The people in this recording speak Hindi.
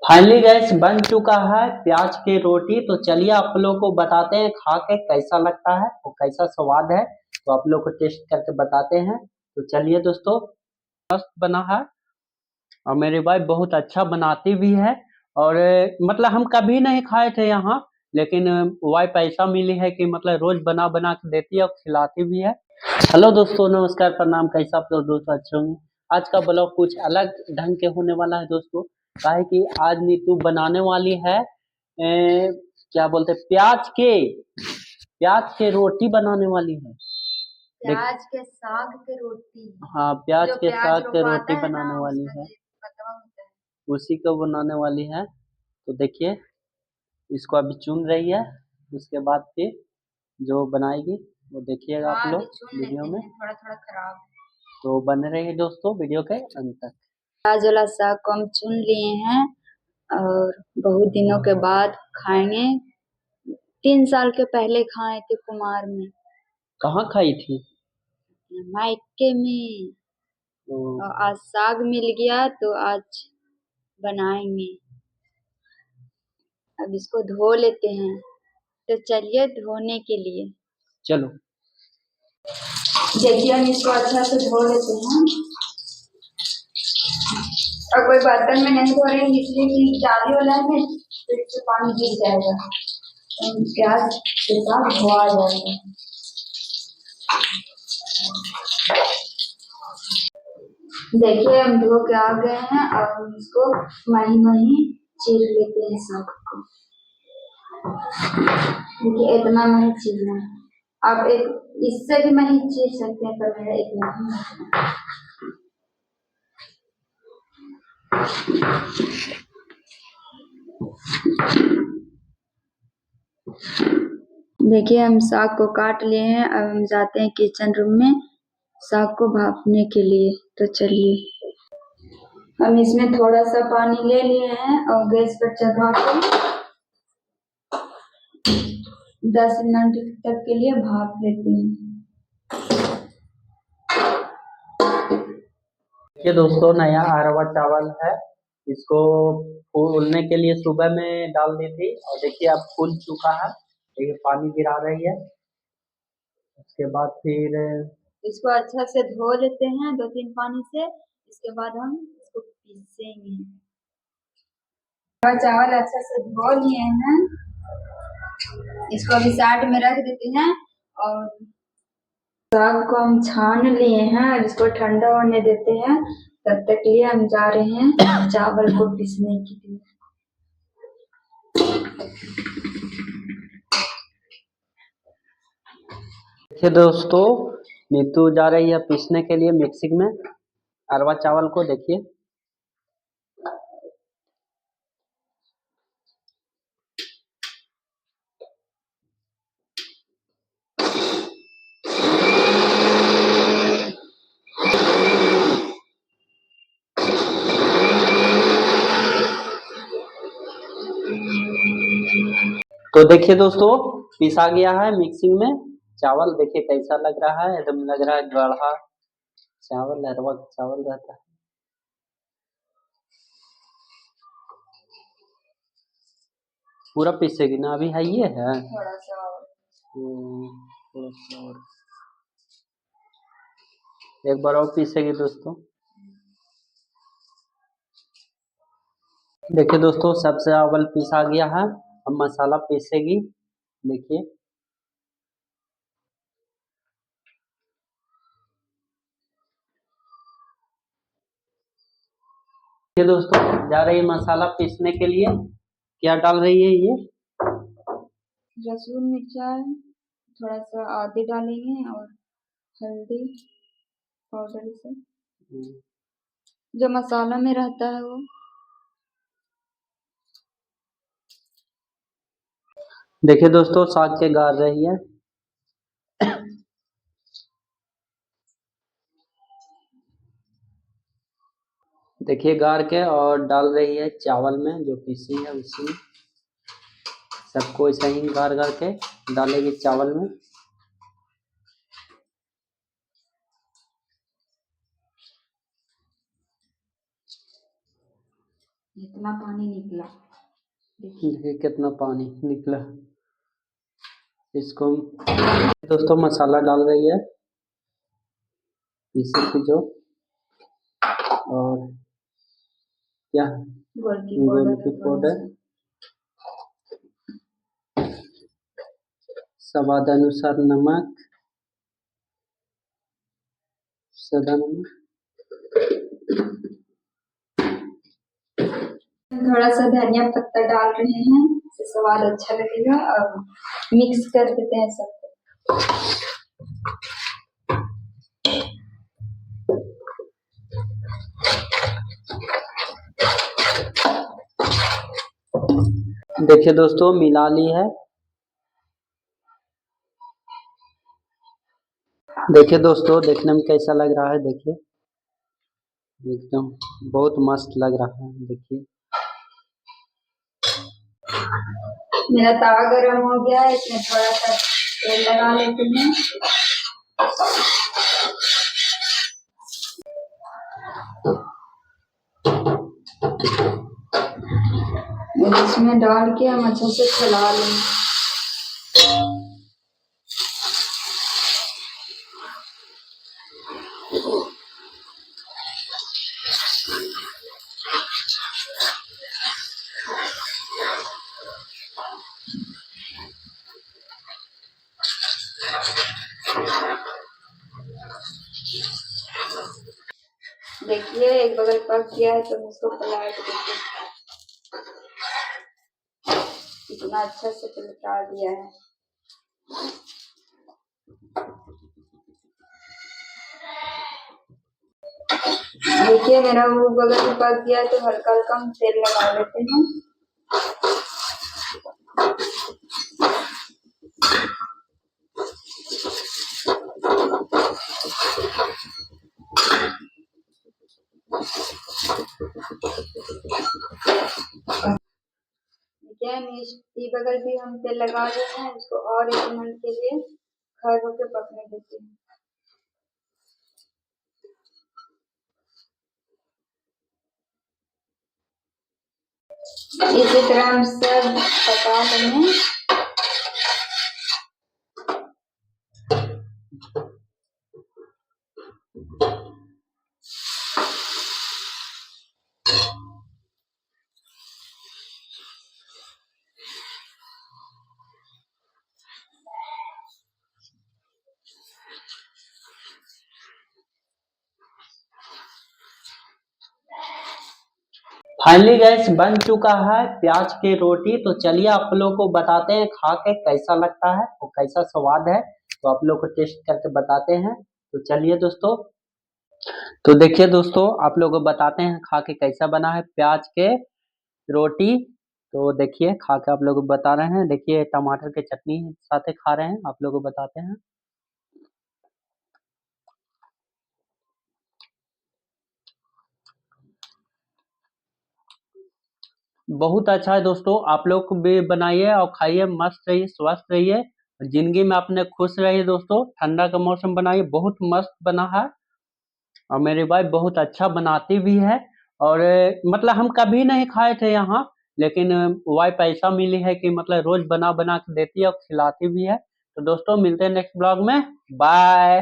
फाइनली गैस बन चुका है प्याज की रोटी। तो चलिए आप लोग को बताते हैं खा के कैसा लगता है और कैसा स्वाद है। तो आप लोग को टेस्ट करके बताते हैं। तो चलिए दोस्तों, मस्त बना है और मेरी वाइफ बहुत अच्छा बनाती भी है। और मतलब हम कभी नहीं खाए थे यहाँ, लेकिन वाइफ ऐसा मिली है कि मतलब रोज बना बना के देती है और खिलाती भी है। हेलो दोस्तों, नमस्कार, प्रणाम। कैसा आप लोग दोस्तों? अच्छे होंगे। आज का ब्लॉग कुछ अलग ढंग के होने वाला है दोस्तों। काहे कि आज नीतू बनाने वाली है क्या बोलते हैं, प्याज के रोटी बनाने वाली है। प्याज के साग के रोटी। हाँ, प्याज जो के प्याज साग के रोपाता रोटी है ना, बनाने वाली उसका है। जो पतवा होता है। उसी को बनाने वाली है। तो देखिए, इसको अभी चुन रही है। उसके बाद फिर जो बनाएगी वो देखिएगा आप हाँ, अभी लोग चुन वीडियो लेते में। हैं, थोड़ा थोड़ा खराब है। तो बने रहिए दोस्तों वीडियो के अंत तक। प्याज वाला साग को हम चुन लिए हैं और बहुत दिनों के बाद खाएंगे। 3 साल के पहले खाए थे कुमार में, कहाँ खाई थी? मायके में। तो और आज साग मिल गया तो आज बनाएंगे। अब इसको धो लेते हैं, तो चलिए धोने के लिए। चलो। देखिए हम इसको अच्छा से धो लेते हैं। और कोई बर्तन में नहीं धो रहे हैं इसलिए कि जाली वाला है, तो इससे पानी गिर जाएगा। प्याज के साथ धोआ जाएगा। देखिए हम धो के आ गए हैं और हम इसको मही मही चीर लेते हैं सब को। देखिए इतना मही चीरना है। आप एक इससे भी मही चीर सकते हैं, पर मेरा इतना ही। देखिए हम साग को काट लिए हैं। अब हम जाते हैं किचन रूम में साग को भापने के लिए। तो चलिए, हम इसमें थोड़ा सा पानी ले लिए हैं और गैस पर चढ़ा के 10 मिनट तक के लिए भाप लेते हैं। ये दोस्तों नया अरवा चावल है। इसको फूलने के लिए सुबह में डाल दी थी और देखिए अब फूल चुका है। देखिए पानी गिरा रही है। उसके बाद फिर इसको अच्छा से धो लेते हैं 2-3 पानी से। इसके बाद हम इसको पीसेंगे। चावल अच्छा से धो लिए हैं, इसको अभी साइड में रख देते हैं। और साग को हम छान लिए हैं और इसको ठंडा होने देते हैं। तब तक लिए हम जा रहे हैं चावल को पीसने के लिए। देखिए दोस्तों, नीतू जा रही है पीसने के लिए मिक्सिंग में अरवा चावल को। देखिए तो देखिए दोस्तों, पिसा गया है मिक्सिंग में चावल। देखिए कैसा लग रहा है, एकदम लग रहा है गाढ़ा चावल, अरवा चावल रहता है। पूरा पीसेगी ना? अभी है ये है थोड़ा सा और। थोड़ा सा और एक बार और पीसेगी दोस्तों। देखिए दोस्तों, सब चावल पिसा गया है। अब मसाला पीसेगी। देखिए दोस्तों, जा रही है मसाला पीसने के लिए। क्या डाल रही है ये? लहसुन मिर्चाई थोड़ा सा आदि डालेंगे और हल्दी पाउडर से जो मसाला में रहता है वो। देखिए दोस्तों, साग के गार रही है। देखिए गार के और डाल रही है चावल में जो पीसी है उसी में। सबको ऐसा ही गार गार के डालेगी चावल में। इतना पानी निकला। देखिए कितना पानी निकला। इसको दोस्तों मसाला डाल रही है पीसे की जो, और क्या गोल की पाउडर, स्वाद अनुसार नमक, सादा नमक, थोड़ा सा धनिया पत्ता डाल रहे हैं, इससे स्वाद अच्छा लगेगा। और मिक्स कर देते हैं सबको। देखिए दोस्तों मिला ली है। देखिए दोस्तों देखने में कैसा लग रहा है, देखिए एकदम बहुत मस्त लग रहा है। देखिए मेरा तवा गरम हो गया है, इसमें थोड़ा सा तेल लगा लेते हैं। इसमें डाल के हम अच्छे से चला लेंगे। देखिए एक बगल पक गया है तो इसको पलट देते हैं। इतना अच्छा से पलटा दिया है। देखिए मेरा वो बगल पक गया है तो हल्का हल्का हम तेल लगा लेते हैं। देखिए बगल भी हम तेल लगा रहे हैं, इसको और 1 मिनट के लिए खड़े होकर पकने देते हैं। इसी तरह हम सब पका लेंगे। फाइनली गैस बन चुका है प्याज की रोटी। तो चलिए आप लोगों को बताते हैं खा के कैसा लगता है और कैसा स्वाद है, तो आप लोग को टेस्ट करके बताते हैं। तो चलिए दोस्तों, तो देखिए दोस्तों आप लोग को बताते हैं खा के कैसा बना है प्याज के रोटी। तो देखिए खा के आप लोग को बता रहे हैं। देखिए टमाटर के चटनी साथे खा रहे हैं, आप लोग को बताते हैं। बहुत अच्छा है दोस्तों, आप लोग भी बनाइए और खाइए, मस्त रहिए, स्वस्थ रहिए, जिंदगी में अपने खुश रहिए दोस्तों। ठंडा का मौसम बनाइए, बहुत मस्त बना है। और मेरी वाइफ बहुत अच्छा बनाती भी है। और मतलब हम कभी नहीं खाए थे यहाँ, लेकिन वाइफ ऐसा मिली है कि मतलब रोज बना बना के देती है और खिलाती भी है। तो दोस्तों मिलते हैं नेक्स्ट ब्लॉग में, बाय।